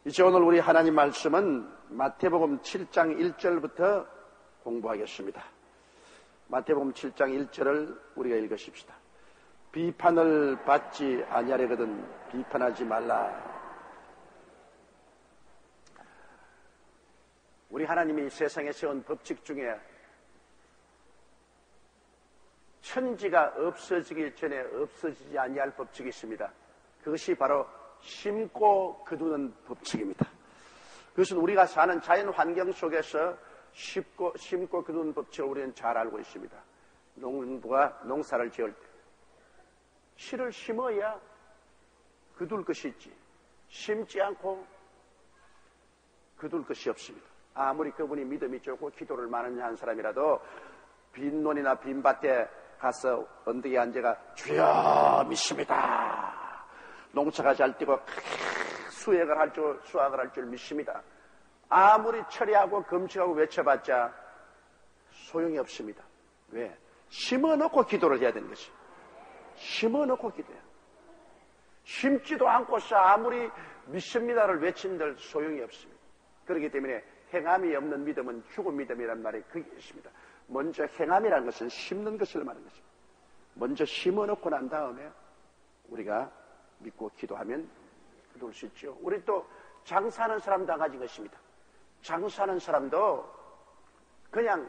이제 오늘 우리 하나님 말씀은 마태복음 7장 1절부터 공부하겠습니다. 마태복음 7장 1절을 우리가 읽으십시다. 비판을 받지 아니하려거든 비판하지 말라. 우리 하나님이 세상에 세운 법칙 중에 천지가 없어지기 전에 없어지지 아니할 법칙이 있습니다. 그것이 바로 심고 거두는 법칙입니다. 그것은 우리가 사는 자연 환경 속에서 심고 거두는 법칙을 우리는 잘 알고 있습니다. 농부가 농사를 지을 때 씨를 심어야 거둘 것이 있지, 심지 않고 거둘 것이 없습니다. 아무리 그분이 믿음이 좋고 기도를 많이 한 사람이라도 빈 논이나 빈 밭에 가서 언덕에 앉아가 주여 믿습니다, 농사가 잘 뛰고 수확을 할 줄 믿습니다, 아무리 처리하고 금식하고 외쳐봤자 소용이 없습니다. 왜? 심어놓고 기도를 해야 되는 것이. 심어놓고 기도해야. 심지도 않고서 아무리 믿습니다를 외친들 소용이 없습니다. 그렇기 때문에 행함이 없는 믿음은 죽은 믿음이란 말이 그게 있습니다. 먼저 행함이라는 것은 심는 것을 말하는 것입니다. 먼저 심어놓고 난 다음에 우리가 믿고 기도하면 거둘 수 있죠. 우리 또 장사하는 사람도 안 가진 것입니다. 장사하는 사람도 그냥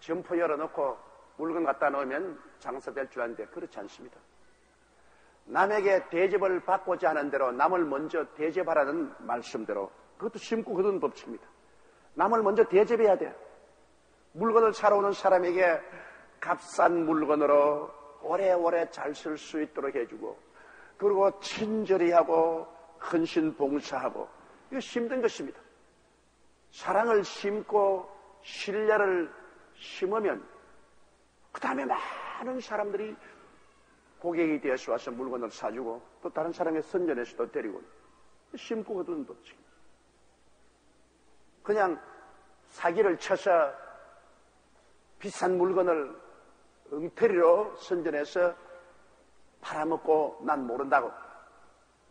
점포 열어놓고 물건 갖다 놓으면 장사될 줄 아는데 그렇지 않습니다. 남에게 대접을 받고자 하는 대로 남을 먼저 대접하라는 말씀대로 그것도 심고 거두는 법칙입니다. 남을 먼저 대접해야 돼요. 물건을 사러 오는 사람에게 값싼 물건으로 오래오래 잘 쓸 수 있도록 해주고, 그리고 친절히 하고 헌신 봉사하고, 이거 힘든 것입니다. 사랑을 심고 신뢰를 심으면 그 다음에 많은 사람들이 고객이 되어서 와서 물건을 사주고 또 다른 사람의 선전에서도 데리고, 심고 거두는 법칙. 그냥 사기를 쳐서 비싼 물건을 엉터리로 선전해서 팔아먹고 난 모른다고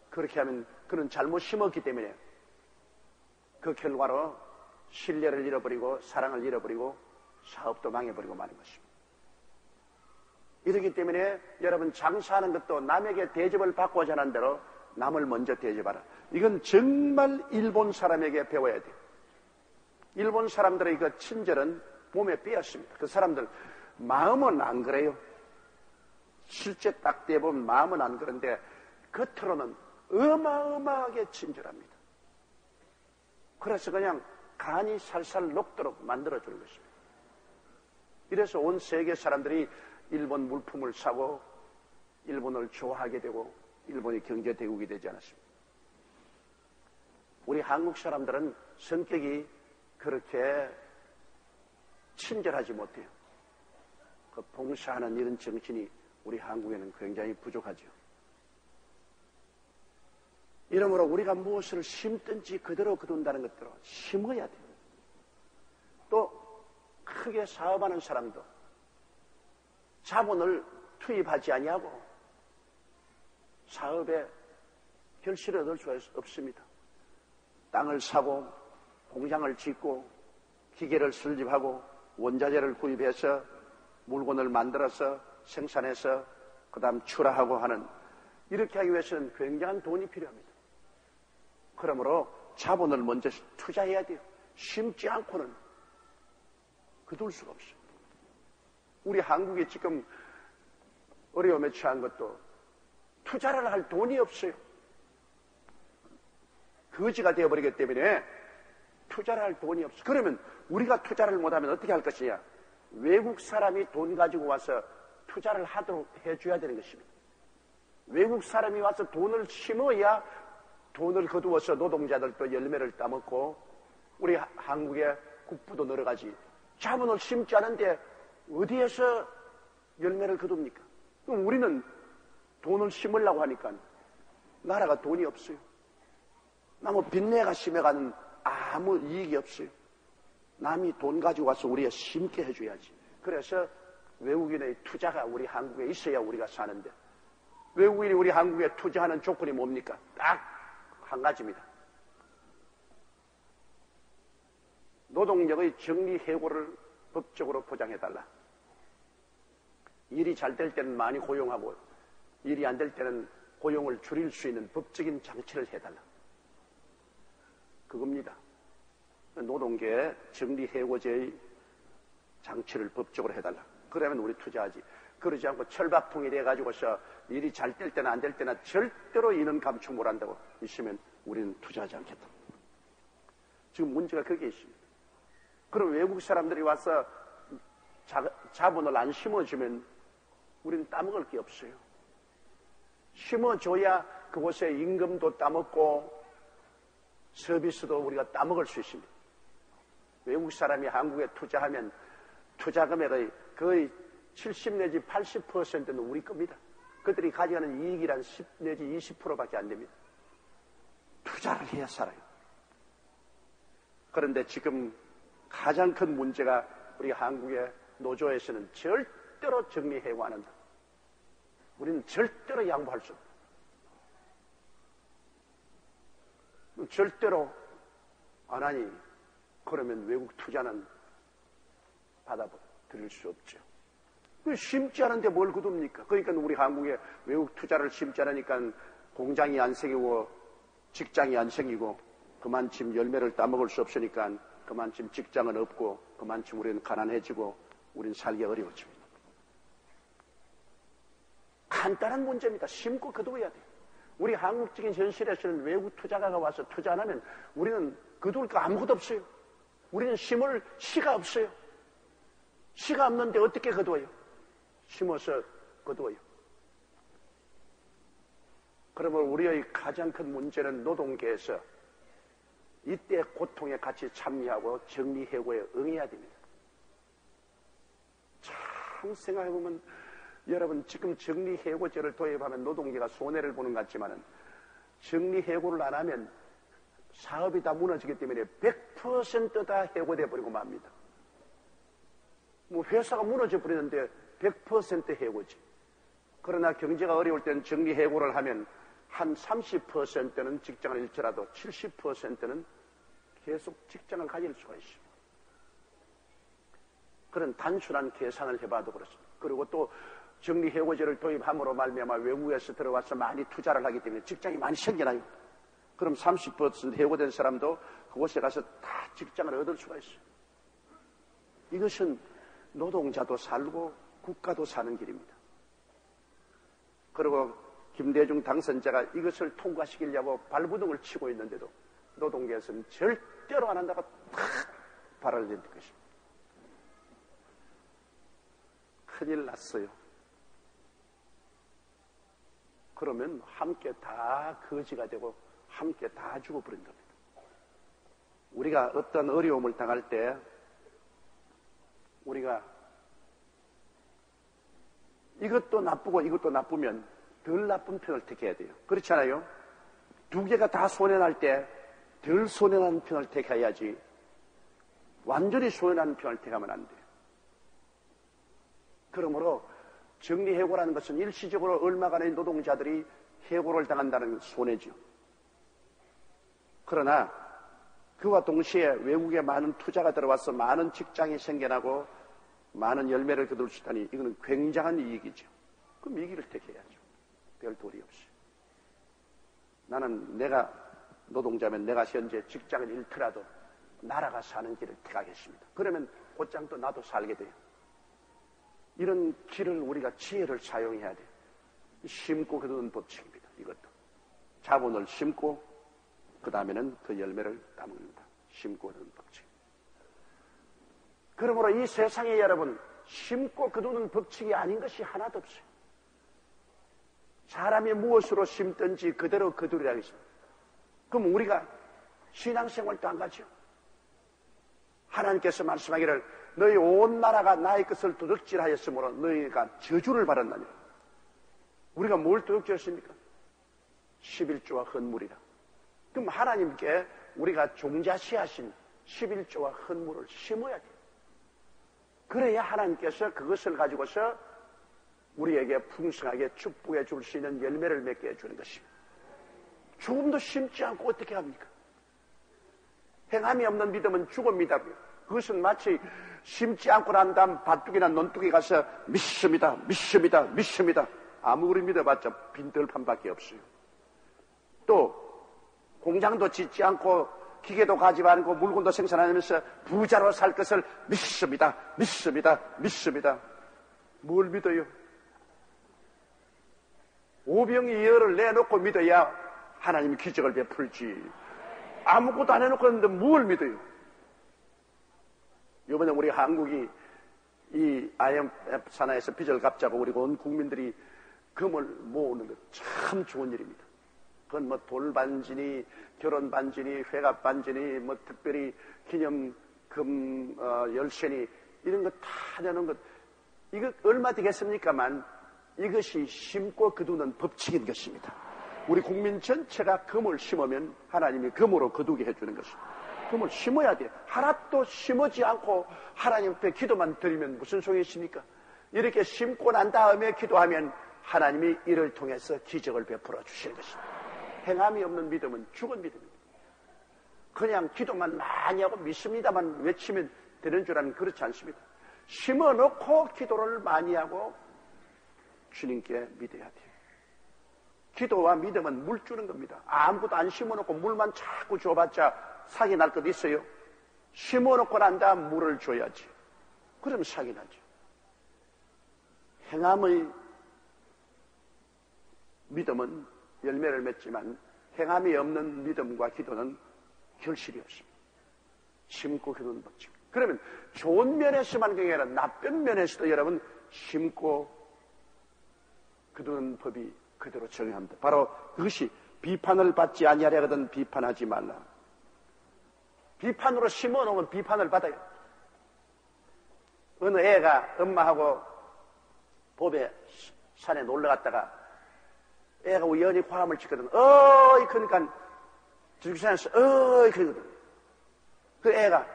그렇게 하면 그는 잘못 심었기 때문에 그 결과로 신뢰를 잃어버리고 사랑을 잃어버리고 사업도 망해버리고 마는 것입니다. 이렇기 때문에 여러분 장사하는 것도 남에게 대접을 받고자 하는 대로 남을 먼저 대접하라. 이건 정말 일본 사람에게 배워야 돼요. 일본 사람들의 그 친절은 몸에 빼었습니다. 그 사람들 마음은 안 그래요. 실제 딱 대보면 마음은 안 그런데 겉으로는 어마어마하게 친절합니다. 그래서 그냥 간이 살살 녹도록 만들어주는 것입니다. 이래서 온 세계 사람들이 일본 물품을 사고 일본을 좋아하게 되고 일본이 경제대국이 되지 않았습니다. 우리 한국 사람들은 성격이 그렇게 친절하지 못해요. 그 봉사하는 이런 정신이 우리 한국에는 굉장히 부족하죠. 이러므로 우리가 무엇을 심든지 그대로 거둔다는 것들을 심어야 돼요. 또 크게 사업하는 사람도 자본을 투입하지 아니하고 사업에 결실을 얻을 수 없습니다. 땅을 사고 공장을 짓고 기계를 수집하고 원자재를 구입해서 물건을 만들어서 생산해서 그 다음 출하하고 하는, 이렇게 하기 위해서는 굉장한 돈이 필요합니다. 그러므로 자본을 먼저 투자해야 돼요. 심지 않고는 거둘 수가 없어요. 우리 한국이 지금 어려움에 처한 것도 투자를 할 돈이 없어요. 거지가 되어버리기 때문에 투자를 할 돈이 없어. 그러면 우리가 투자를 못하면 어떻게 할 것이냐? 외국 사람이 돈 가지고 와서 투자를 하도록 해줘야 되는 것입니다. 외국 사람이 와서 돈을 심어야 돈을 거두어서 노동자들도 열매를 따먹고 우리 한국의 국부도 늘어가지. 자본을 심지 않은데 어디에서 열매를 거둡니까? 그럼 우리는 돈을 심으려고 하니까 나라가 돈이 없어요. 나무 빚내가 심어가는 아무 이익이 없어요. 남이 돈 가지고 와서 우리가 심게 해줘야지. 그래서 외국인의 투자가 우리 한국에 있어야 우리가 사는데, 외국인이 우리 한국에 투자하는 조건이 뭡니까? 딱 한 가지입니다. 노동력의 정리해고를 법적으로 보장해달라. 일이 잘 될 때는 많이 고용하고 일이 안 될 때는 고용을 줄일 수 있는 법적인 장치를 해달라. 그겁니다. 노동계의 정리해고제의 장치를 법적으로 해달라. 그러면 우리 투자하지. 그러지 않고 철밥통이 돼가지고서 일이 잘 될 때나 안 될 때나 절대로 인원 감축 못 한다고 있으면 우리는 투자하지 않겠다. 지금 문제가 그게 있습니다. 그럼 외국 사람들이 와서 자본을 안 심어주면 우리는 따먹을 게 없어요. 심어줘야 그곳에 임금도 따먹고 서비스도 우리가 따먹을 수 있습니다. 외국 사람이 한국에 투자하면 투자 금액의 거의 70 내지 80%는 우리 겁니다. 그들이 가져가는 이익이란 10 내지 20%밖에 안 됩니다. 투자를 해야 살아요. 그런데 지금 가장 큰 문제가 우리 한국의 노조에서는 절대로 정리해고 안 한다. 우리는 절대로 양보할 수 없다. 절대로 안 하니 그러면 외국 투자는 받아들일 수 없죠. 심지 않은데 뭘 거둡니까? 그러니까 우리 한국에 외국 투자를 심지 않으니까 공장이 안 생기고 직장이 안 생기고 그만큼 열매를 따먹을 수 없으니까 그만큼 직장은 없고 그만큼 우리는 가난해지고 우리는 살기 어려워집니다. 간단한 문제입니다. 심고 거두어야 돼요. 우리 한국적인 현실에서는 외국 투자가가 와서 투자 안 하면 우리는 거둘 거 아무것도 없어요. 우리는 심을 씨가 없어요. 씨가 없는데 어떻게 거두어요? 심어서 거두어요. 그러면 우리의 가장 큰 문제는 노동계에서 이때 고통에 같이 참여하고 정리해고에 응해야 됩니다. 참 생각해보면 여러분 지금 정리해고제를 도입하면 노동계가 손해를 보는 것 같지만은 정리해고를 안 하면 사업이 다 무너지기 때문에 100% 다 해고돼 버리고 맙니다. 뭐 회사가 무너져 버리는데 100% 해고지. 그러나 경제가 어려울 때는 정리해고를 하면 한 30%는 직장을 잃더라도 70%는 계속 직장을 가질 수가 있습니다. 그런 단순한 계산을 해봐도 그렇습니다. 그리고 또 정리해고제를 도입함으로 말미암아 외국에서 들어와서 많이 투자를 하기 때문에 직장이 많이 생겨나요. 그럼 30% 해고된 사람도 그곳에 가서 다 직장을 얻을 수가 있어요. 이것은 노동자도 살고 국가도 사는 길입니다. 그리고 김대중 당선자가 이것을 통과시키려고 발부둥을 치고 있는데도 노동계에서는 절대로 안 한다고 탁 발을 낸 것입니다. 큰일 났어요. 그러면 함께 다 거지가 되고 함께 다 죽어버린 겁니다. 우리가 어떤 어려움을 당할 때 우리가 이것도 나쁘고 이것도 나쁘면 덜 나쁜 편을 택해야 돼요. 그렇지 않아요? 두 개가 다 손해날 때 덜 손해나는 편을 택해야지 완전히 손해나는 편을 택하면 안 돼요. 그러므로 정리해고라는 것은 일시적으로 얼마간의 노동자들이 해고를 당한다는 손해죠. 그러나 그와 동시에 외국에 많은 투자가 들어와서 많은 직장이 생겨나고 많은 열매를 거둘 수 있다니 이거는 굉장한 이익이죠. 그럼 이 길을 택해야죠. 별 도리 없이. 나는 내가 노동자면 내가 현재 직장을 잃더라도 나라가 사는 길을 택하겠습니다. 그러면 곧장 또 나도 살게 돼요. 이런 길을 우리가 지혜를 사용해야 돼요. 심고 거두는 법칙입니다. 이것도. 자본을 심고 그 다음에는 그 열매를 따먹는다. 심고 거두는 법칙. 그러므로 이 세상에 여러분 심고 거두는 법칙이 아닌 것이 하나도 없어요. 사람이 무엇으로 심든지 그대로 거두리라 했습니다. 그럼 우리가 신앙생활도 안 가죠. 하나님께서 말씀하기를 너희 온 나라가 나의 것을 도둑질하였으므로 너희가 저주를 받았나니. 우리가 뭘 도둑질했습니까? 11조와 헌물이라. 그럼 하나님께 우리가 종자시하신 11조와 헌물을 심어야 돼요. 그래야 하나님께서 그것을 가지고서 우리에게 풍성하게 축복해 줄 수 있는 열매를 맺게 해주는 것입니다. 죽음도 심지 않고 어떻게 합니까? 행함이 없는 믿음은 죽음이다. 그것은 마치 심지 않고 난 다음 밭둑이나 논둑이 가서 믿습니다, 믿습니다, 믿습니다. 아무리 믿어봤자 빈털판밖에 없어요. 또 공장도 짓지 않고 기계도 가지도 않고 물건도 생산하면서 부자로 살 것을 믿습니다, 믿습니다, 믿습니다. 뭘 믿어요? 오병이어를 내놓고 믿어야 하나님이 기적을 베풀지. 아무것도 안 해놓고 있는데 뭘 믿어요? 이번에 우리 한국이 이 IMF 산하에서 빚을 갚자고 우리 온 국민들이 금을 모으는 것 참 좋은 일입니다. 그건 뭐 돌반지니 결혼반지니 회갑반지니 뭐 특별히 기념금 열쇠니 이런 거 다 내는 것, 이거 얼마 되겠습니까만 이것이 심고 거두는 법칙인 것입니다. 우리 국민 전체가 금을 심으면 하나님이 금으로 거두게 해주는 것입니다. 금을 심어야 돼요. 하나도 심지 않고 하나님 앞에 기도만 드리면 무슨 소용이 있습니까? 이렇게 심고 난 다음에 기도하면 하나님이 이를 통해서 기적을 베풀어 주실 것입니다. 행함이 없는 믿음은 죽은 믿음입니다. 그냥 기도만 많이 하고 믿습니다만 외치면 되는 줄 아는 그렇지 않습니다. 심어놓고 기도를 많이 하고 주님께 믿어야 돼요. 기도와 믿음은 물 주는 겁니다. 아무것도 안 심어놓고 물만 자꾸 줘봤자 사기 날 것 있어요? 심어놓고 난 다음 물을 줘야지. 그러면 사기 나죠. 행함의 믿음은 열매를 맺지만 행함이 없는 믿음과 기도는 결실이 없습니다. 심고 기도는 법칙. 그러면 좋은 면에서만 그게 아니라 나쁜 면에서도 여러분 심고 기도는 법이 그대로 적용합니다. 바로 그것이 비판을 받지 아니하려 하거든 비판하지 말라. 비판으로 심어놓으면 비판을 받아요. 어느 애가 엄마하고 봄에 산에 놀러 갔다가 애가 우연히 화음을 치거든. 어이 그러니까 주식산에서 어이 그러거든. 그 애가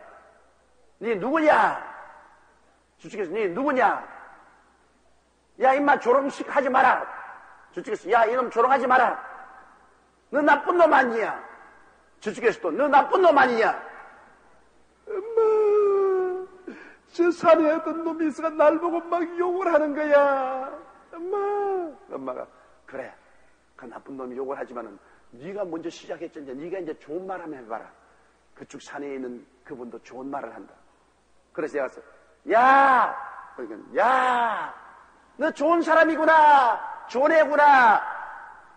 니 누구냐? 주식에서 니 누구냐? 야 임마 조롱식 하지 마라. 주식에서 야 이놈 조롱하지 마라. 너 나쁜 놈 아니냐? 주식에서도 너 나쁜 놈 아니냐? 엄마, 저 산에 어떤 놈이 있어가 날 보고 막 욕을 하는 거야. 엄마가 그래, 그 나쁜 놈이 욕을 하지만은 네가 먼저 시작했잖아. 네가 이제 좋은 말 한번 해봐라. 그쪽 산에 있는 그분도 좋은 말을 한다. 그래서 내가 야, 그러니까 야, 너 좋은 사람이구나, 좋은 애구나.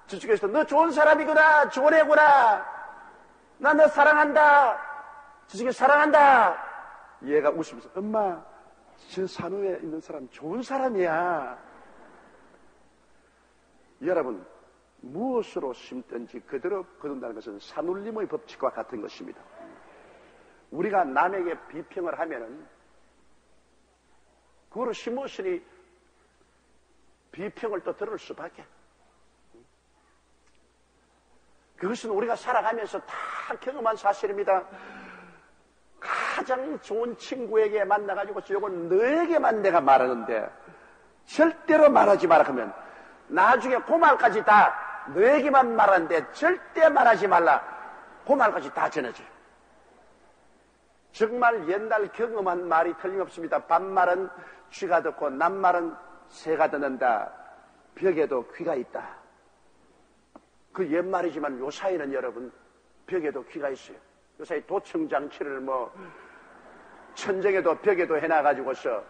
저쪽에서 너 좋은 사람이구나, 좋은 애구나. 나 너 사랑한다. 저쪽에서 사랑한다. 얘가 웃으면서 엄마, 저 산후에 있는 사람 좋은 사람이야. 여러분, 무엇으로 심든지 그대로 거둔다는 것은 산울림의 법칙과 같은 것입니다. 우리가 남에게 비평을 하면은 그거로 심으시니 비평을 또 들을 수밖에. 그것은 우리가 살아가면서 다 경험한 사실입니다. 가장 좋은 친구에게 만나가지고 이건 너에게만 내가 말하는데 절대로 말하지 마라 하면 나중에 그 말까지 다 너에게만 말하는데 절대 말하지 말라. 그 말까지 다 전해줘요. 정말 옛날 경험한 말이 틀림없습니다. 밤말은 쥐가 듣고 낮말은 새가 듣는다. 벽에도 귀가 있다. 그 옛말이지만 요사이는 여러분 벽에도 귀가 있어요. 요사이 도청장치를 뭐 천정에도 벽에도 해놔가지고서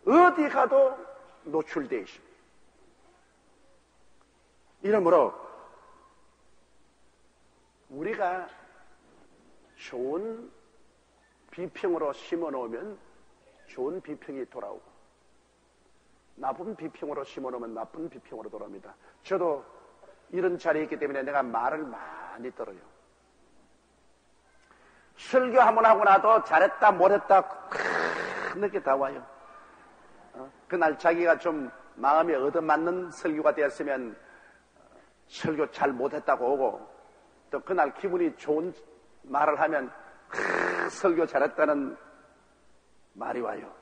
어디 가도 노출되어 있습니다. 이러므로 우리가 좋은 비평으로 심어놓으면 좋은 비평이 돌아오고 나쁜 비평으로 심어놓으면 나쁜 비평으로 돌아옵니다. 저도 이런 자리에 있기 때문에 내가 말을 많이 들어요. 설교 한번 하고 나도 잘했다 못했다 늦게 다 와요. 그날 자기가 좀 마음에 얻어맞는 설교가 되었으면 설교 잘 못했다고 오고 또 그날 기분이 좋은 말을 하면 설교 잘했다는 말이 와요.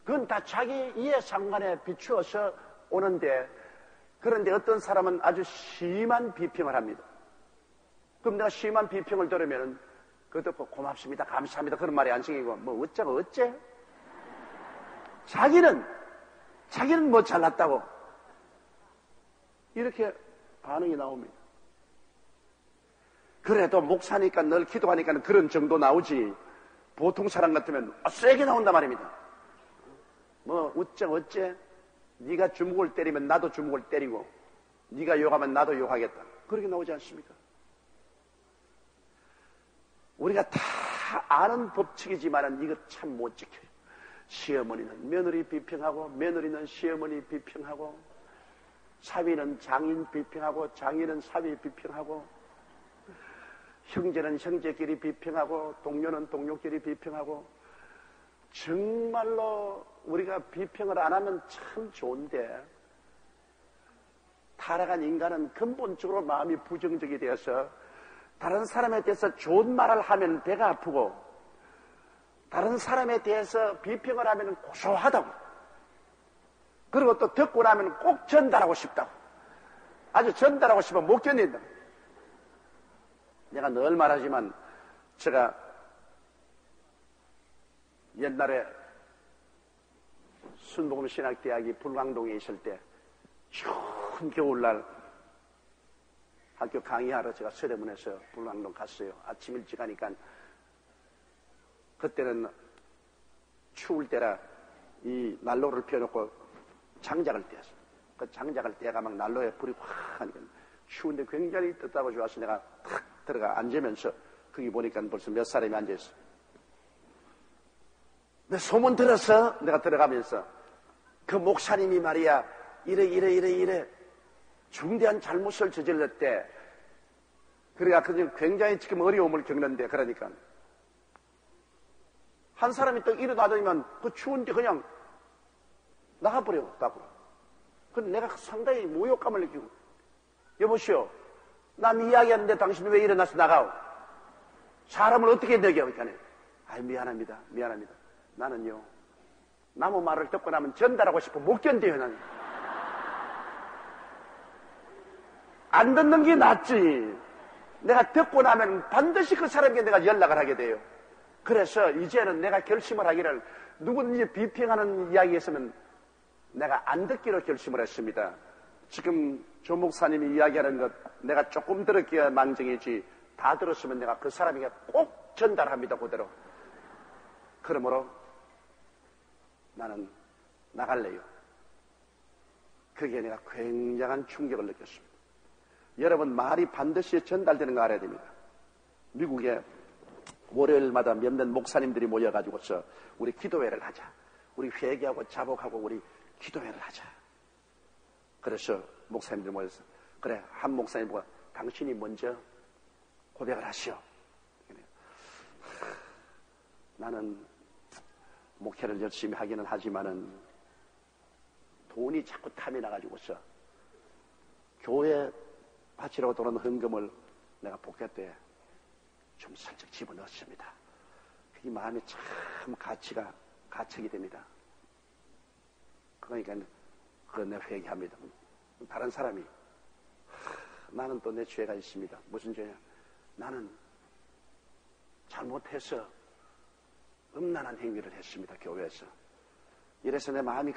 그건 다 자기 이해상관에 비추어서 오는데 그런데 어떤 사람은 아주 심한 비평을 합니다. 그럼 내가 심한 비평을 들으면 그것도 고맙습니다, 감사합니다 그런 말이 안 생기고 뭐 어쩌고 어째? 자기는 뭐 잘났다고 이렇게 반응이 나옵니다. 그래도 목사니까 늘 기도하니까 그런 정도 나오지 보통 사람 같으면 세게 나온단 말입니다. 뭐 어째? 네가 주먹을 때리면 나도 주먹을 때리고 네가 욕하면 나도 욕하겠다. 그렇게 나오지 않습니까? 우리가 다 아는 법칙이지만 이거 참 못 지켜요. 시어머니는 며느리 비평하고 며느리는 시어머니 비평하고 사위는 장인 비평하고 장인은 사위 비평하고 형제는 형제끼리 비평하고 동료는 동료끼리 비평하고 정말로 우리가 비평을 안 하면 참 좋은데 타락한 인간은 근본적으로 마음이 부정적이 되어서 다른 사람에 대해서 좋은 말을 하면 배가 아프고 다른 사람에 대해서 비평을 하면 고소하다고 그리고 또 듣고 나면 꼭 전달하고 싶다고 아주 전달하고 싶으면 못 견딘다. 내가 늘 말하지만 제가 옛날에 순복음신학대학이 불광동에 있을 때 추운 겨울날 학교 강의하러 제가 서대문에서 불광동 갔어요. 아침 일찍 가니까 그때는 추울 때라 이 난로를 피워놓고 장작을 떼었어. 그 장작을 떼가 막 난로에 불이 확 하니까 추운데 굉장히 뜨뜻하고 좋아서 내가 탁 들어가 앉으면서 거기 보니까 벌써 몇 사람이 앉아있어. 내 소문 들어서 내가 들어가면서 그 목사님이 말이야 이래 중대한 잘못을 저질렀대. 그러니까 굉장히 지금 어려움을 겪는데 그러니까 한 사람이 또 일어나더니만 그 추운데 그냥 나가버려 밖으로. 그래서 내가 상당히 모욕감을 느끼고 여보시오 남 이야기하는데 당신이 왜 일어나서 나가오? 사람을 어떻게 내겨? 그러니까 아이 미안합니다. 나는요 남의 말을 듣고 나면 전달하고 싶어 못 견뎌요. 나는 안 듣는 게 낫지. 내가 듣고 나면 반드시 그 사람에게 내가 연락을 하게 돼요. 그래서 이제는 내가 결심을 하기를 누구든지 비평하는 이야기 있으면 내가 안 듣기로 결심을 했습니다. 지금 조 목사님이 이야기하는 것 내가 조금 들었기야 망정이지 다 들었으면 내가 그 사람에게 꼭 전달합니다. 그대로. 그러므로 나는 나갈래요. 그게 내가 굉장한 충격을 느꼈습니다. 여러분 말이 반드시 전달되는 거 알아야 됩니다. 미국에 월요일마다 몇몇 목사님들이 모여가지고서 우리 기도회를 하자. 우리 회개하고 자복하고 우리 기도회를 하자. 그래서 목사님들이 모여서 그래 한 목사님 보고 당신이 먼저 고백을 하시오. 나는 목회를 열심히 하기는 하지만은 돈이 자꾸 탐이 나가지고서 교회 바치라고 들어오는 헌금을 내가 복회 때 좀 살짝 집어넣었습니다. 그게 마음이 참 가책이 됩니다. 그러니까 그건 내가 회개합니다. 다른 사람이 나는 또 내 죄가 있습니다. 무슨 죄냐? 나는 잘못해서 음란한 행위를 했습니다. 교회에서. 이래서 내 마음이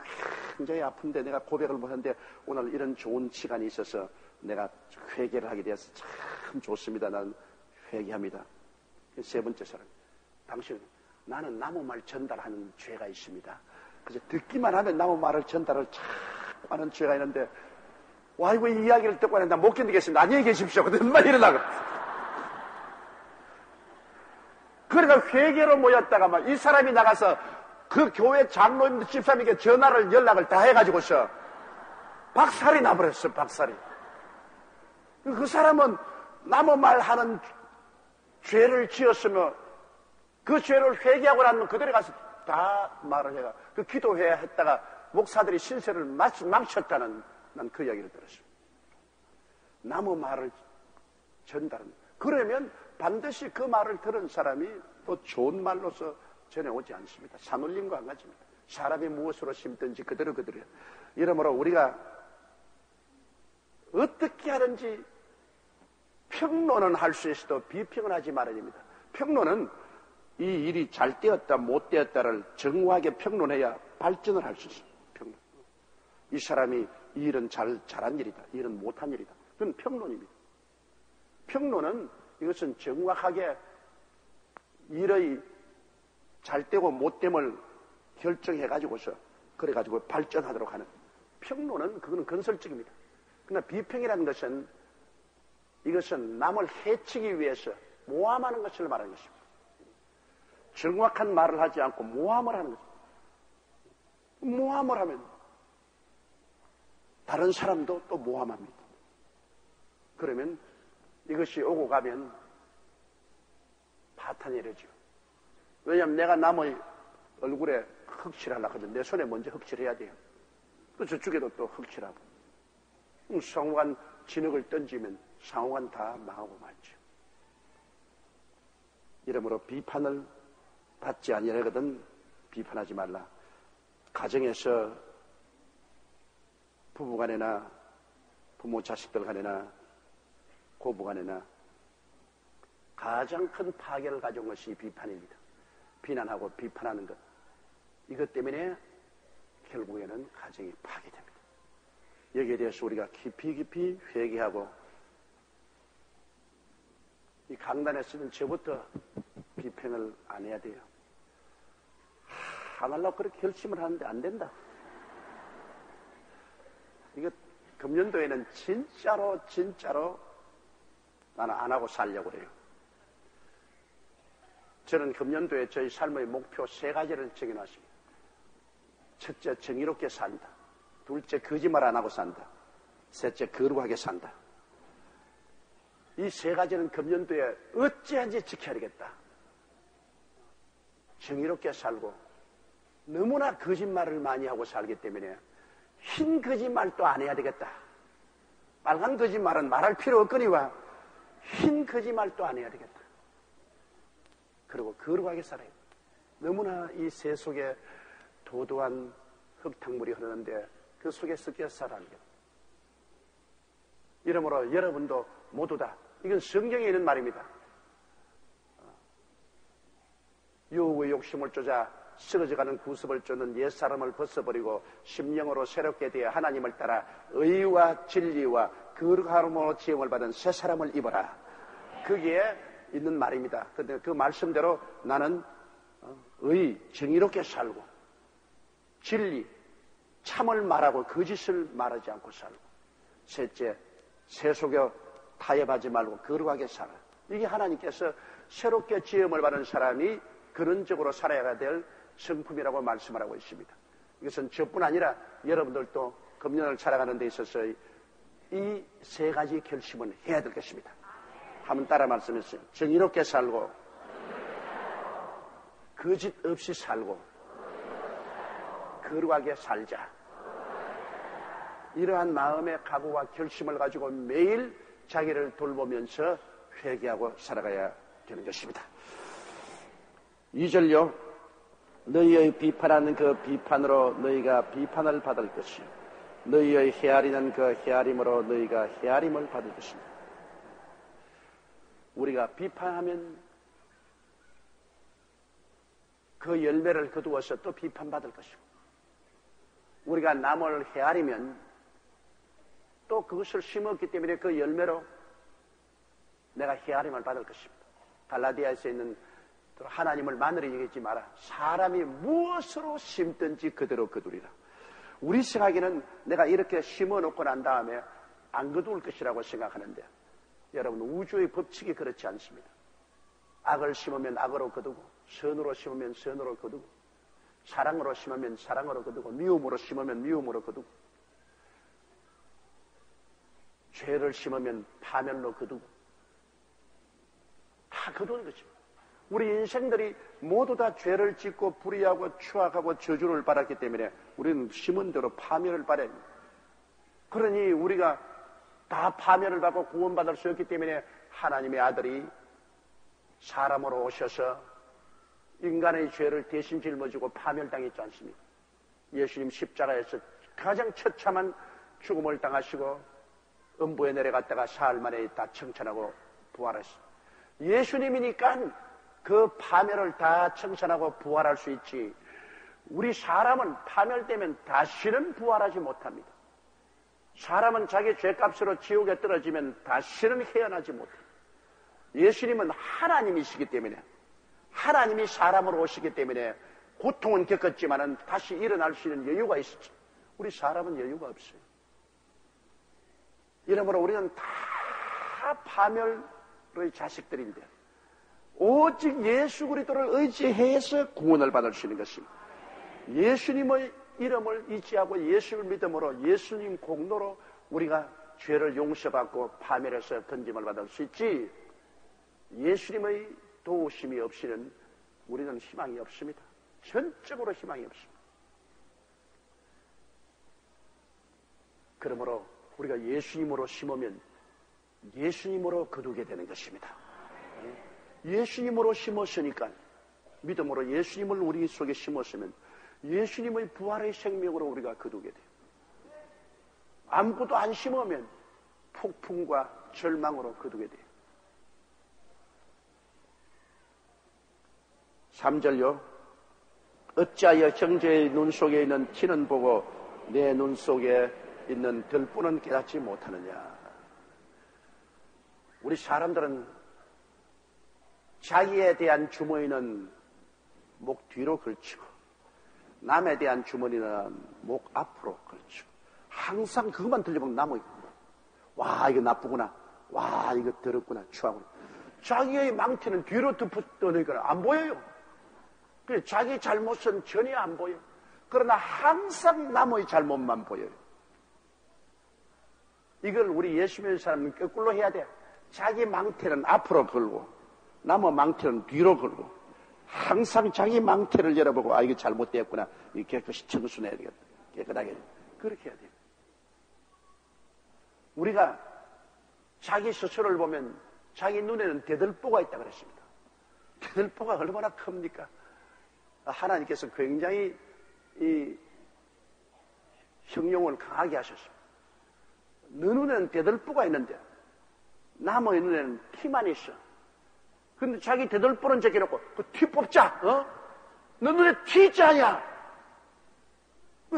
굉장히 아픈데 내가 고백을 못했는데 오늘 이런 좋은 시간이 있어서 내가 회개를 하게 되어서 참 좋습니다. 나는 회개합니다. 세 번째 사람, 당신 나는 남의 말 전달하는 죄가 있습니다. 그래서 듣기만 하면 남의 말을 전달을 자꾸 하는 죄가 있는데 와 이거 이 이야기를 듣고 하는데 못 견디겠습니다. 안녕히 계십시오. 근데 엄마 일어나고 그러니까 회개로 모였다가 막 이 사람이 나가서 그 교회 장로님들 집사님에게 연락을 다 해가지고서 박살이 나버렸어. 박살이. 그 사람은 남의 말하는 죄를 지었으며 그 죄를 회개하고 나면 그들에 가서 다 말을 해가 그 기도회 했다가 목사들이 신세를 망쳤다는 난 그 이야기를 들었습니다. 남의 말을 전달합니다. 그러면 반드시 그 말을 들은 사람이 또 좋은 말로서 전해오지 않습니다. 산울림과 한 가지입니다. 사람이 무엇으로 심든지 그대로. 이러므로 우리가 어떻게 하든지 평론은 할 수 있어도 비평은 하지 말아야 됩니다. 평론은 이 일이 잘 되었다 못 되었다를 정확하게 평론해야 발전을 할 수 있어요. 평론. 이 사람이 이 일은 잘한 일이다, 이 일은 못한 일이다. 그건 평론입니다. 평론은 이것은 정확하게 일의 잘되고 못됨을 결정해가지고서 그래가지고 발전하도록 하는 평론은 그거는 건설적입니다. 그러나 비평이라는 것은 이것은 남을 해치기 위해서 모함하는 것을 말하는 것입니다. 정확한 말을 하지 않고 모함을 하는 것입니다. 모함을 하면 다른 사람도 또 모함합니다. 그러면 이것이 오고 가면 파탄이 이르죠. 왜냐하면 내가 남의 얼굴에 흑칠하려고 하면 내 손에 먼저 흑칠해야 돼요. 또 저쪽에도 또 흑칠하고. 상호간 진흙을 던지면 상호간 다 망하고 말죠. 이러므로 비판을 받지 아니하거든 비판하지 말라. 가정에서 부부간에나 부모 자식들 간에나 고부간에나 가장 큰 파괴를 가져온 것이 비판입니다. 비난하고 비판하는 것. 이것 때문에 결국에는 가정이 파괴됩니다. 여기에 대해서 우리가 깊이 회개하고 이 강단에서는 저부터 비평을 안 해야 돼요. 안 하려고 그렇게 결심을 하는데 안 된다. 이거 금년도에는 진짜로 나는 안 하고 살려고 그래요. 저는 금년도에 저희 삶의 목표 3가지를 정해놨습니다. 첫째, 정의롭게 산다. 둘째, 거짓말 안 하고 산다. 셋째, 거룩하게 산다. 이 3가지는 금년도에 어찌한지 지켜야 되겠다. 정의롭게 살고 너무나 거짓말을 많이 하고 살기 때문에 흰 거짓말도 안 해야 되겠다. 빨간 거짓말은 말할 필요 없거니와 흰 거짓말도 안 해야 되겠다. 그리고 거룩하게 살아야 돼. 너무나 이 새 속에 도도한 흙탕물이 흐르는데 그 속에 섞여 살아야 돼. 이러므로 여러분도 모두 다 이건 성경에 있는 말입니다. 유혹의 욕심을 쫓아 쓰러져가는 구습을 쫓는 옛사람을 벗어버리고 심령으로 새롭게 되어 하나님을 따라 의와 진리와 거룩함으로 지음을 받은 새 사람을 입어라. 그게 있는 말입니다. 그런데 그 말씀대로 나는 정의롭게 살고 진리, 참을 말하고 거짓을 말하지 않고 살고 셋째, 새 속에 타협하지 말고 거룩하게 살아. 이게 하나님께서 새롭게 지음을 받은 사람이 근원적으로 살아야 될 성품이라고 말씀을 하고 있습니다. 이것은 저뿐 아니라 여러분들도 금년을 살아가는 데 있어서 이 3가지 결심은 해야 될 것입니다. 한번 따라 말씀했어요. 정의롭게 살고 거짓 없이 살고 거룩하게 살자. 이러한 마음의 각오와 결심을 가지고 매일 자기를 돌보면서 회개하고 살아가야 되는 것입니다. 2절요. 너희의 비판하는 그 비판으로 너희가 비판을 받을 것이요 너희의 헤아리는 그 헤아림으로 너희가 헤아림을 받을 것입니다. 우리가 비판하면 그 열매를 거두어서 또 비판받을 것이고 우리가 남을 헤아리면 또 그것을 심었기 때문에 그 열매로 내가 헤아림을 받을 것입니다. 갈라디아에서 있는 하나님을 마늘이 얘기하지 마라. 사람이 무엇으로 심든지 그대로 거두리라. 우리 생각에는 내가 이렇게 심어놓고 난 다음에 안 거둘 것이라고 생각하는데 여러분 우주의 법칙이 그렇지 않습니다. 악을 심으면 악으로 거두고 선으로 심으면 선으로 거두고 사랑으로 심으면 사랑으로 거두고 미움으로 심으면 미움으로 거두고 죄를 심으면 파멸로 거두고 다 거두는 것입니다. 우리 인생들이 모두 다 죄를 짓고 불의하고 추악하고 저주를 받았기 때문에 우리는 심은 대로 파멸을 받아야 합니다. 그러니 우리가 다 파멸을 받고 구원받을 수 없기 때문에 하나님의 아들이 사람으로 오셔서 인간의 죄를 대신 짊어지고 파멸당했지 않습니까? 예수님 십자가에서 가장 처참한 죽음을 당하시고 음부에 내려갔다가 사흘 만에 다 청천하고 부활했어. 예수님이니까 그 파멸을 다 청천하고 부활할 수 있지. 우리 사람은 파멸되면 다시는 부활하지 못합니다. 사람은 자기 죄값으로 지옥에 떨어지면 다시는 헤어나지 못해요. 예수님은 하나님이시기 때문에, 하나님이 사람으로 오시기 때문에 고통은 겪었지만은 다시 일어날 수 있는 여유가 있었죠. 우리 사람은 여유가 없어요. 이러므로 우리는 다 파멸의 자식들인데 오직 예수 그리스도를 의지해서 구원을 받을 수 있는 것입니다. 예수님의 이름을 의지하고 예수를 믿음으로 예수님 공로로 우리가 죄를 용서받고 파멸해서 건짐을 받을 수 있지, 예수님의 도우심이 없이는 우리는 희망이 없습니다. 전적으로 희망이 없습니다. 그러므로 우리가 예수님으로 심으면 예수님으로 거두게 되는 것입니다. 예수님으로 심었으니까, 믿음으로 예수님을 우리 속에 심었으면 예수님의 부활의 생명으로 우리가 거두게 돼요. 아무것도 안 심으면 폭풍과 절망으로 거두게 돼요. 3절요. 어찌하여 형제의 눈 속에 있는 티는 보고 내 눈 속에 있는 들보는 깨닫지 못하느냐. 우리 사람들은 자기에 대한 주머니는 목 뒤로 걸치고 남에 대한 주머니는 목 앞으로 걸치고 항상 그것만 들려보면 남의 와 이거 나쁘구나, 와 이거 더럽구나, 추하구나. 자기의 망태는 뒤로 덮어놓으니까 안 보여요. 자기 잘못은 전혀 안 보여. 그러나 항상 남의 잘못만 보여요. 이걸 우리 예수 믿는 사람은 거꾸로 해야 돼. 자기 망태는 앞으로 걸고 남의 망태는 뒤로 걸고 항상 자기 망태를 열어보고 아 이거 잘못되었구나, 이거 깨끗이 청순해야 되겠다, 깨끗하게 그렇게 해야 돼요. 우리가 자기 스스로를 보면 자기 눈에는 대들보가 있다고 그랬습니다. 대들보가 얼마나 큽니까? 하나님께서 굉장히 이 형용을 강하게 하셨습니다. 너 눈에는 대들보가 있는데 남의 눈에는 티만 있어. 근데 자기 대들보는 제껴놓고 그 티 뽑자. 너 눈에 티 있잖냐.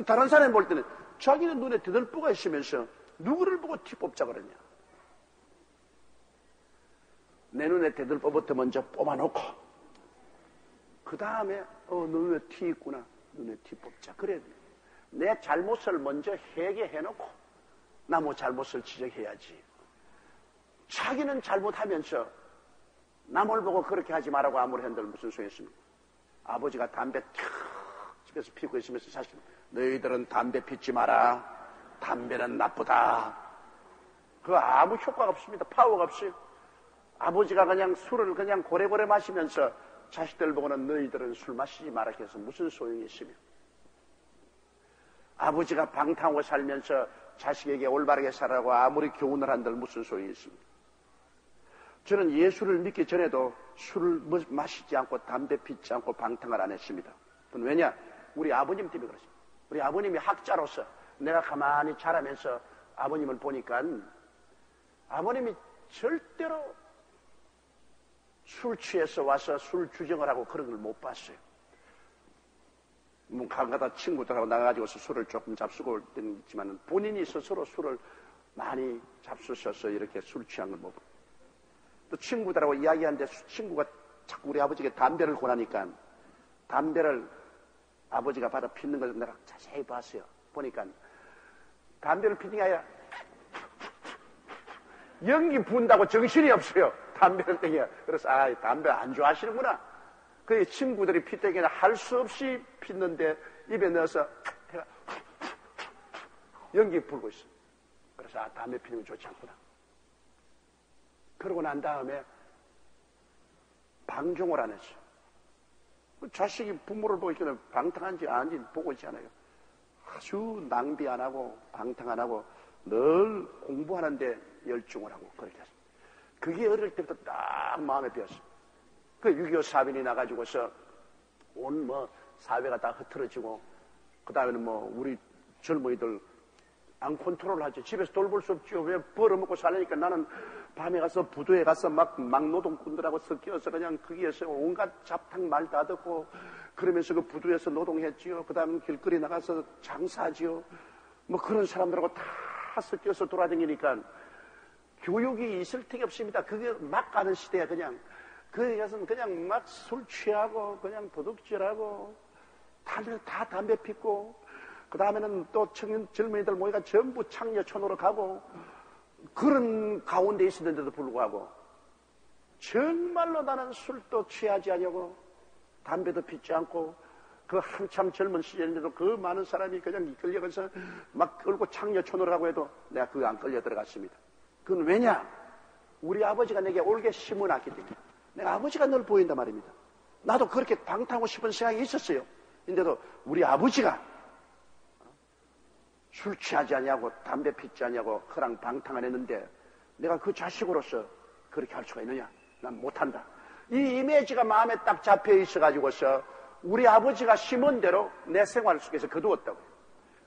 다른 사람이 볼 때는 자기는 눈에 대들보가 있으면서 누구를 보고 티 뽑자 그러냐. 내 눈에 대들보부터 먼저 뽑아놓고 그 다음에 너 눈에 티 있구나, 눈에 티 뽑자. 그래 내 잘못을 먼저 회개해놓고 남의 잘못을 지적해야지. 자기는 잘못하면서 남을 보고 그렇게 하지 말라고 아무리 한들 무슨 소용있습니까? 아버지가 담배 탁 집에서 피우고 있으면서 사실 너희들은 담배 피지 마라, 담배는 나쁘다. 그거 아무 효과가 없습니다. 파워가 없어요. 아버지가 그냥 술을 그냥 고래고래 마시면서 자식들 보고는 너희들은 술 마시지 마라 해서 무슨 소용이 있으며, 아버지가 방탕하고 살면서 자식에게 올바르게 살라고 아무리 교훈을 한들 무슨 소용이 있습니까? 저는 예수를 믿기 전에도 술을 마시지 않고 담배 피지 않고 방탕을 안 했습니다. 왜냐? 우리 아버님 때문에 그렇습니다. 우리 아버님이 학자로서 내가 가만히 자라면서 아버님을 보니까 아버님이 절대로 술 취해서 와서 술 주정을 하고 그런 걸 못 봤어요. 가가다 친구들하고 나가가지고서 술을 조금 잡수고 올 때는 있지만 본인이 스스로 술을 많이 잡수셔서 이렇게 술 취한 걸 못 보고, 또 친구들하고 이야기하는데 친구가 자꾸 우리 아버지에게 담배를 권하니까 담배를 아버지가 받아 피는 걸 내가 자세히 봤어요. 보니까 담배를 피는 게 아니라 연기 부은다고 정신이 없어요. 담배를 땡겨. 그래서 담배 안 좋아하시는구나. 그 친구들이 피때기는 할 수 없이 피는데 입에 넣어서 연기 불고 있어. 그래서 담배 피는 건 좋지 않구나. 그러고 난 다음에 방종을 안 했어. 자식이 부모를 보니까 방탕한지 아닌지 보고 있지 않아요. 아주 낭비 안 하고 방탕 안 하고 늘 공부하는데 열중을 하고 그렇게 했어. 그게 어릴 때부터 딱 마음에 배었어. 그 6.25 사변이 나가지고서 온 사회가 다 흐트러지고, 그 다음에는 우리 젊은이들 안 컨트롤하죠. 집에서 돌볼 수 없죠. 왜 벌어먹고 살려니까 나는 밤에 가서 부두에 가서 막 노동꾼들하고 섞여서 그냥 거기에서 온갖 잡탕 말 다 듣고 그러면서 그 부두에서 노동했지요. 그 다음 길거리 나가서 장사하지요. 뭐 그런 사람들하고 다 섞여서 돌아다니니까 교육이 있을 턱이 없습니다. 그게 막 가는 시대야. 그냥 거기 가서는 그냥 막 술 취하고 그냥 도둑질하고 다 담배 피고 그 다음에는 또 젊은이들 모이가 전부 창녀촌으로 가고 그런 가운데 있었는데도 불구하고 정말로 나는 술도 취하지 않냐고 담배도 피지 않고 그 한참 젊은 시절인데도 그 많은 사람이 그냥 이끌려가서 막 끌고 창녀촌으로 가고 해도 내가 그거 안 끌려 들어갔습니다. 그건 왜냐? 우리 아버지가 내게 옳게 심어놨기 때문에 내가 아버지가 늘 보인단 말입니다. 나도 그렇게 방탕하고 싶은 생각이 있었어요. 근데도 우리 아버지가 술 취하지 않냐고 담배 피지 않냐고 그랑 방탕을 했는데 내가 그 자식으로서 그렇게 할 수가 있느냐? 난 못한다. 이 이미지가 마음에 딱 잡혀 있어가지고서 우리 아버지가 심은 대로 내 생활 속에서 거두었다고요.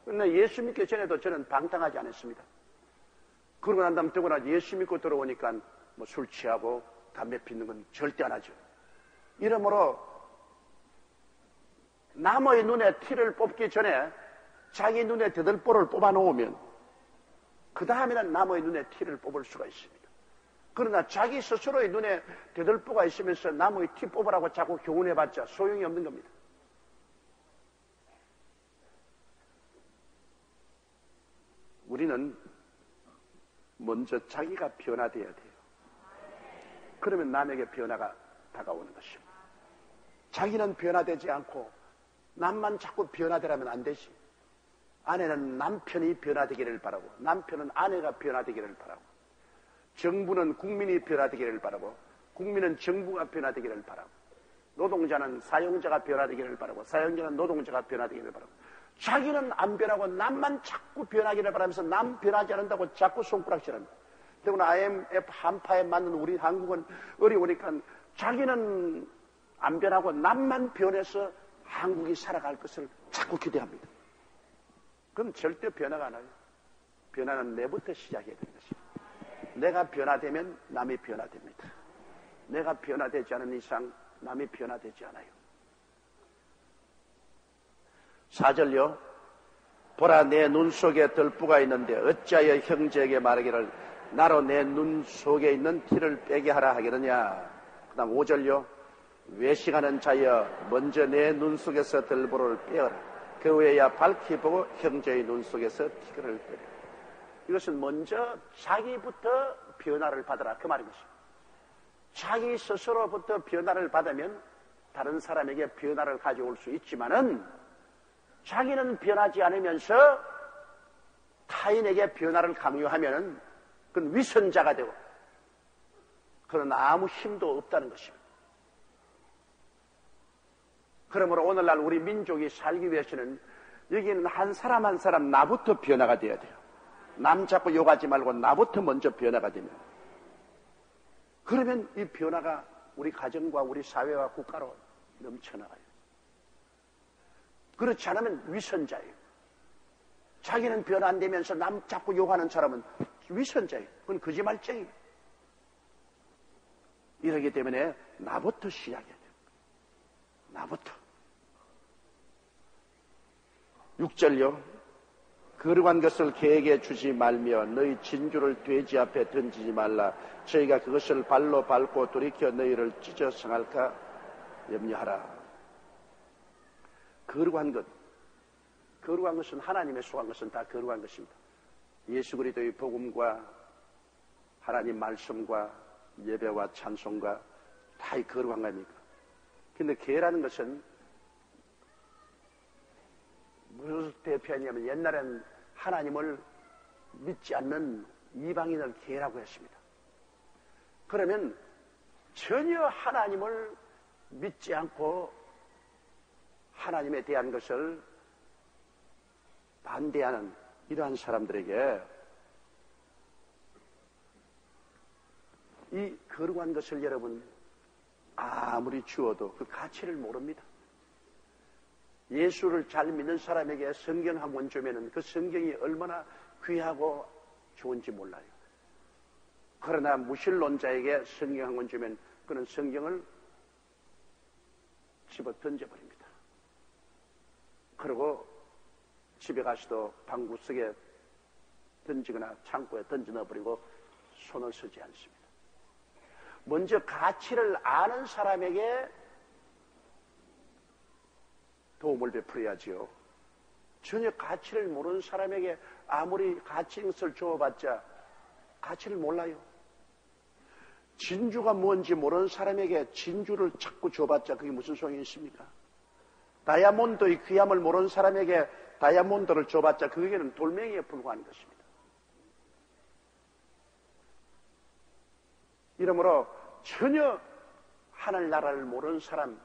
그런데 예수 믿기 전에도 저는 방탕하지 않았습니다. 그러고 난 다음 되고 나서 예수 믿고 들어오니까 뭐 술 취하고 담배 피는 건 절대 안 하죠. 이러므로 남의 눈에 티를 뽑기 전에 자기 눈에 대들보를 뽑아 놓으면 그 다음에는 남의 눈에 티를 뽑을 수가 있습니다. 그러나 자기 스스로의 눈에 대들보가 있으면서 남의 티 뽑으라고 자꾸 교훈해봤자 소용이 없는 겁니다. 우리는 먼저 자기가 변화되어야 돼요. 그러면 남에게 변화가 다가오는 것입니다. 자기는 변화되지 않고 남만 자꾸 변화되라면 안 되지. 아내는 남편이 변화되기를 바라고 남편은 아내가 변화되기를 바라고 정부는 국민이 변화되기를 바라고 국민은 정부가 변화되기를 바라고 노동자는 사용자가 변화되기를 바라고 사용자는 노동자가 변화되기를 바라고 자기는 안 변하고 남만 자꾸 변하기를 바라면서 남 변하지 않는다고 자꾸 손가락질합니다. 더구나 IMF 한파에 맞는 우리 한국은 어려우니까 자기는 안 변하고 남만 변해서 한국이 살아갈 것을 자꾸 기대합니다. 그럼 절대 변화가 안 와요. 변화는 내부터 시작해야 되는 것입니다. 내가 변화되면 남이 변화됩니다. 내가 변화되지 않은 이상 남이 변화되지 않아요. 4절요. 보라 내 눈 속에 들보가 있는데 어찌하여 형제에게 말하기를 나로 내 눈 속에 있는 티를 빼게 하라 하겠느냐. 그 다음 5절요. 외식하는 자여 먼저 내 눈 속에서 들보를 빼어라. 그 후에야 밝히 보고 형제의 눈 속에서 티를 빼라. 이것은 먼저 자기부터 변화를 받아라 그 말인 것입니다. 자기 스스로부터 변화를 받으면 다른 사람에게 변화를 가져올 수 있지만은 자기는 변하지 않으면서 타인에게 변화를 강요하면은 그건 위선자가 되고 그런 아무 힘도 없다는 것입니다. 그러므로 오늘날 우리 민족이 살기 위해서는 여기는 한 사람 한 사람 나부터 변화가 돼야 돼요. 남 자꾸 욕하지 말고 나부터 먼저 변화가 되면 그러면 이 변화가 우리 가정과 우리 사회와 국가로 넘쳐나가요. 그렇지 않으면 위선자예요. 자기는 변화 안 되면서 남 자꾸 욕하는 사람은 위선자예요. 그건 거짓말쟁이에요. 이러기 때문에 나부터 시작해야 돼요. 나부터. 6절요. 거룩한 것을 개에게 주지 말며 너희 진주를 돼지 앞에 던지지 말라. 저희가 그것을 발로 밟고 돌이켜 너희를 찢어 상할까 염려하라. 거룩한 것. 거룩한 것은 하나님의 속한 것은 다 거룩한 것입니다. 예수 그리스도의 복음과 하나님 말씀과 예배와 찬송과 다 거룩한 겁니까? 근데 개라는 것은 무엇을 대표하냐면 옛날엔 하나님을 믿지 않는 이방인을 개라고 했습니다. 그러면 전혀 하나님을 믿지 않고 하나님에 대한 것을 반대하는 이러한 사람들에게 이 거룩한 것을 여러분 아무리 주어도 그 가치를 모릅니다. 예수를 잘 믿는 사람에게 성경 한 권 주면은 그 성경이 얼마나 귀하고 좋은지 몰라요. 그러나 무신론자에게 성경 한 권 주면 그는 성경을 집어 던져버립니다. 그리고 집에 가서도 방구석에 던지거나 창고에 던져 넣어버리고 손을 쓰지 않습니다. 먼저 가치를 아는 사람에게 도움을 베풀어야지요. 전혀 가치를 모르는 사람에게 아무리 가치를 줘봤자 가치를 몰라요. 진주가 뭔지 모르는 사람에게 진주를 자꾸 줘봤자 그게 무슨 소용이 있습니까? 다이아몬드의 귀함을 모르는 사람에게 다이아몬드를 줘봤자 그게는 돌멩이에 불과한 것입니다. 이러므로 전혀 하늘나라를 모르는 사람,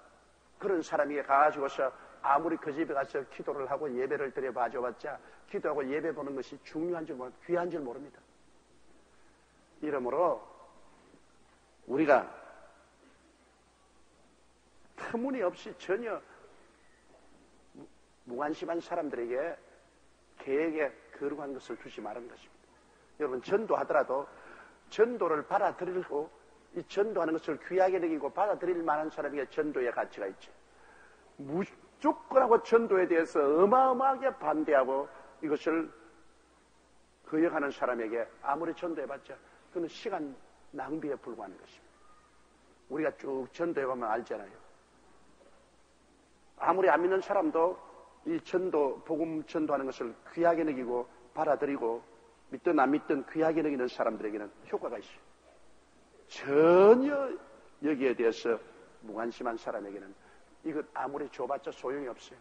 그런 사람에게 가가지고서 아무리 그 집에 가서 기도를 하고 예배를 드려 봐줘봤자 기도하고 예배 보는 것이 중요한 줄 모릅니다. 귀한 줄 모릅니다. 이러므로 우리가 터무니없이 전혀 무관심한 사람들에게 계획에 거룩한 것을 주지 말은 것입니다. 여러분 전도하더라도 전도를 받아들이고 이 전도하는 것을 귀하게 여기고 받아들일 만한 사람에게 전도의 가치가 있죠. 무조건하고 전도에 대해서 어마어마하게 반대하고 이것을 거역하는 사람에게 아무리 전도해봤자 그는 시간 낭비에 불과한 것입니다. 우리가 쭉 전도해보면 알잖아요. 아무리 안 믿는 사람도 이 전도, 복음 전도하는 것을 귀하게 여기고 받아들이고 믿든 안 믿든 귀하게 여기는 사람들에게는 효과가 있어요. 전혀 여기에 대해서 무관심한 사람에게는 이것 아무리 줘봤자 소용이 없어요.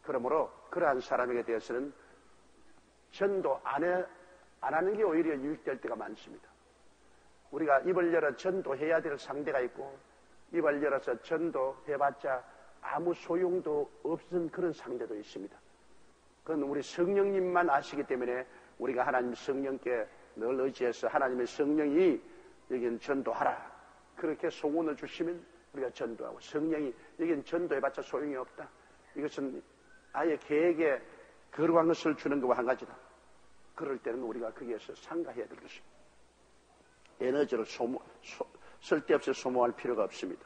그러므로 그러한 사람에게 대해서는 전도 안 하는 게 오히려 유익될 때가 많습니다. 우리가 입을 열어 전도해야 될 상대가 있고 입을 열어서 전도해봤자 아무 소용도 없는 그런 상대도 있습니다. 그건 우리 성령님만 아시기 때문에 우리가 하나님 성령께 늘 의지해서 하나님의 성령이 여기는 전도하라 그렇게 소문을 주시면 우리가 전도하고 성령이 여기는 전도해봤자 소용이 없다. 이것은 아예 계획에 거룩한 것을 주는 것과 한 가지다. 그럴 때는 우리가 거기에서 상가해야 될 것입니다. 에너지를 쓸데없이 소모할 필요가 없습니다.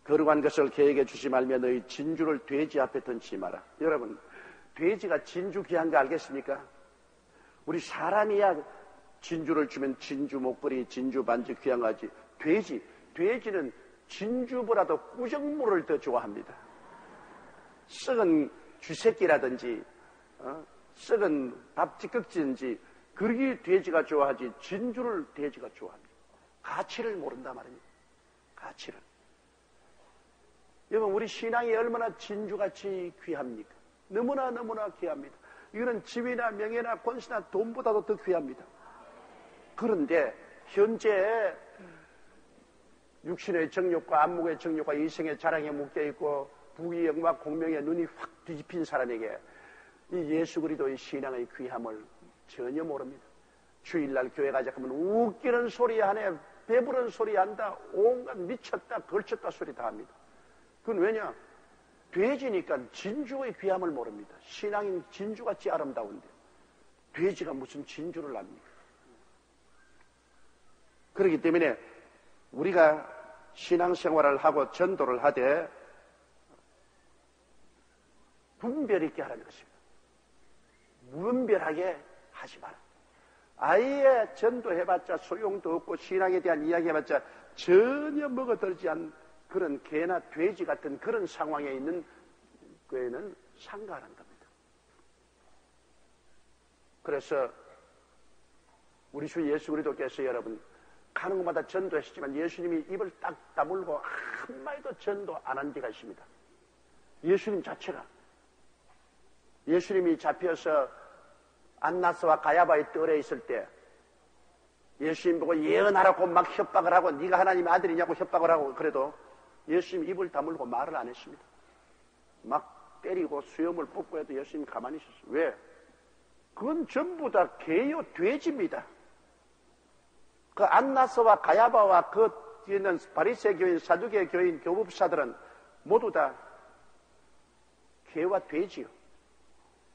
거룩한 것을 계획해 주지 말며 너희 진주를 돼지 앞에 던지지 마라. 여러분, 돼지가 진주 귀한 거 알겠습니까? 우리 사람이야 진주를 주면 진주 목걸이, 진주 반지 귀한 거지. 돼지는 진주보다도 꾸정물을 더 좋아합니다. 썩은 쥐새끼라든지 썩은 밥찌꺼기인지 그러기 돼지가 좋아하지 진주를 돼지가 좋아합니다. 가치를 모른다 말입니다. 가치를. 여러분 우리 신앙이 얼마나 진주같이 귀합니까? 너무나 귀합니다. 이거는 집이나 명예나 권세나 돈보다도 더 귀합니다. 그런데 현재 육신의 정욕과 안목의 정욕과 이생의 자랑에 묶여있고 부귀 영화 공명의 눈이 확 뒤집힌 사람에게 이 예수 그리스도의 신앙의 귀함을 전혀 모릅니다. 주일날 교회 가자 하면 웃기는 소리 하네, 배부른 소리 한다, 온갖 미쳤다, 걸쳤다 소리 다 합니다. 그건 왜냐? 돼지니까 진주의 귀함을 모릅니다. 신앙인 진주같이 아름다운데 돼지가 무슨 진주를 압니까? 그렇기 때문에 우리가 신앙생활을 하고 전도를 하되 분별 있게 하라는 것입니다. 무분별하게 하지 마라. 아예 전도해봤자 소용도 없고 신앙에 대한 이야기해봤자 전혀 먹어들지 않은 그런 개나 돼지 같은 그런 상황에 있는 교회는 상가하는 겁니다. 그래서 우리 주 예수 그리스도께서 여러분 가는 곳마다 전도하시지만 예수님이 입을 딱 다물고 한마디도 전도 안 한 데가 있습니다. 예수님 자체가 예수님이 잡혀서 안나스와 가야바의 뜰에 있을 때 예수님 보고 예언하라고 막 협박을 하고 네가 하나님의 아들이냐고 협박을 하고 그래도 예수님 입을 다물고 말을 안 했습니다. 막 때리고 수염을 뽑고 해도 예수님 가만히 있었어요. 왜? 그건 전부 다 개요 돼지입니다. 그 안나스와 가야바와 그 뒤에 있는 바리새 교인, 사두개 교인, 교법사들은 모두 다 개와 돼지요.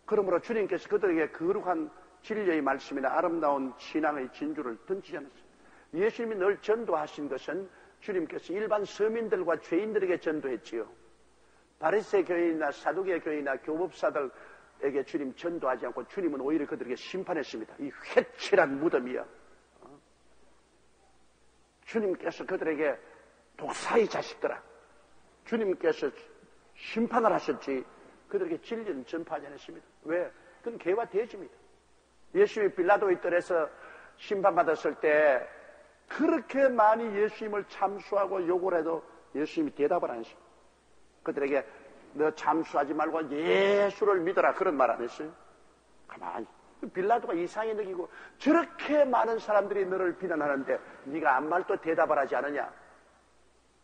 그러므로 주님께서 그들에게 거룩한 진리의 말씀이나 아름다운 신앙의 진주를 던지지 않았어요. 예수님이 늘 전도하신 것은 주님께서 일반 서민들과 죄인들에게 전도했지요. 바리새 교인이나 사두개 교인이나 교법사들에게 주님 전도하지 않고 주님은 오히려 그들에게 심판했습니다. 이 회칠한 무덤이야. 주님께서 그들에게 독사의 자식들아, 주님께서 심판을 하셨지 그들에게 진리는 전파하지 않았습니다. 왜? 그건 개와 돼지입니다. 예수님이 빌라도의 뜰에서 심판받았을 때 그렇게 많이 예수님을 참수하고 욕을 해도 예수님이 대답을 안 했어요. 그들에게 너 참수하지 말고 예수를 믿어라 그런 말 안 했어요. 가만히. 빌라도가 이상히 느끼고 저렇게 많은 사람들이 너를 비난하는데 네가 아무 말도 대답을 하지 않느냐.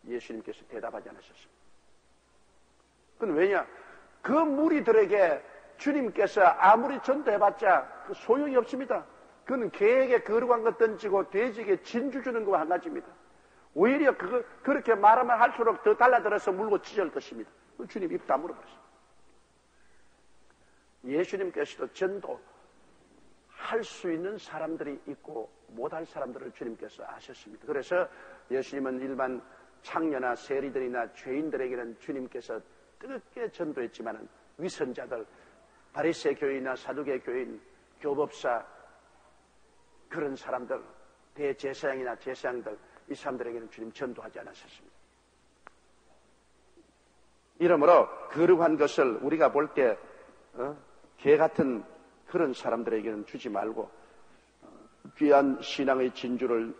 예수님께서 대답하지 않으셨습니다. 그건 왜냐? 그 무리들에게 주님께서 아무리 전도해봤자 소용이 없습니다. 그건 개에게 거룩한 것 던지고 돼지에게 진주 주는 것과 한 가지입니다. 오히려 그렇게 말하면 할수록 더 달라들어서 물고 찢을 것입니다. 주님 입 다물어 버렸습니다. 예수님께서도 전도할 수 있는 사람들이 있고 못할 사람들을 주님께서 아셨습니다. 그래서 예수님은 일반 창녀나 세리들이나 죄인들에게는 주님께서 뜨겁게 전도했지만 위선자들, 바리새 교인이나 사두개 교인, 교법사 그런 사람들, 대제사장이나 제사장들 이 사람들에게는 주님 전도하지 않으셨습니다. 이러므로 거룩한 것을 우리가 볼 때 개 같은 그런 사람들에게는 주지 말고 귀한 신앙의 진주를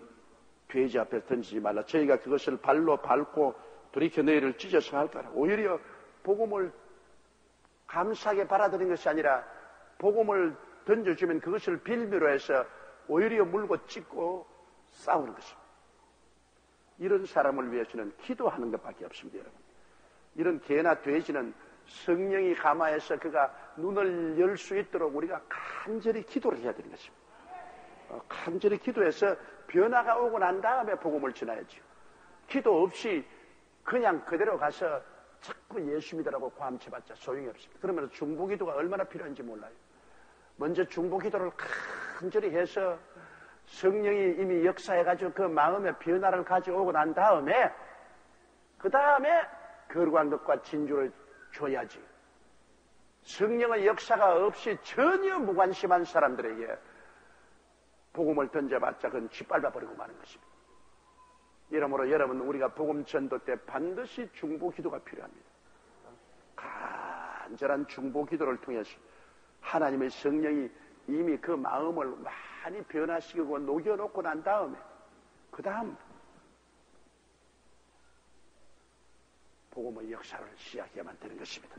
돼지 앞에 던지지 말라. 저희가 그것을 발로 밟고 돌이켜 너희를 찢어서 할까라. 오히려 복음을 감사하게 받아들인 것이 아니라 복음을 던져주면 그것을 빌미로 해서 오히려 물고 찢고 싸우는 것입니다. 이런 사람을 위해서는 기도하는 것밖에 없습니다, 여러분. 이런 개나 돼지는 성령이 감화해서 그가 눈을 열 수 있도록 우리가 간절히 기도를 해야 되는 것입니다. 간절히 기도해서 변화가 오고 난 다음에 복음을 전해야죠. 기도 없이 그냥 그대로 가서 자꾸 예수 믿으라고 고함쳐봤자 소용이 없습니다. 그러면 중보기도가 얼마나 필요한지 몰라요. 먼저 중보기도를 간절히 해서 성령이 이미 역사해가지고 그 마음의 변화를 가져오고 난 다음에 그 다음에 거룩한 것과 진주를 줘야지. 성령의 역사가 없이 전혀 무관심한 사람들에게 복음을 던져봤자 그건 짓밟아버리고 마는 것입니다. 이러므로 여러분 우리가 복음 전도 때 반드시 중보기도가 필요합니다. 간절한 중보기도를 통해서 하나님의 성령이 이미 그 마음을 많이 변화시키고 녹여놓고 난 다음에 그 다음 복음의 역사를 시작해야만 되는 것입니다.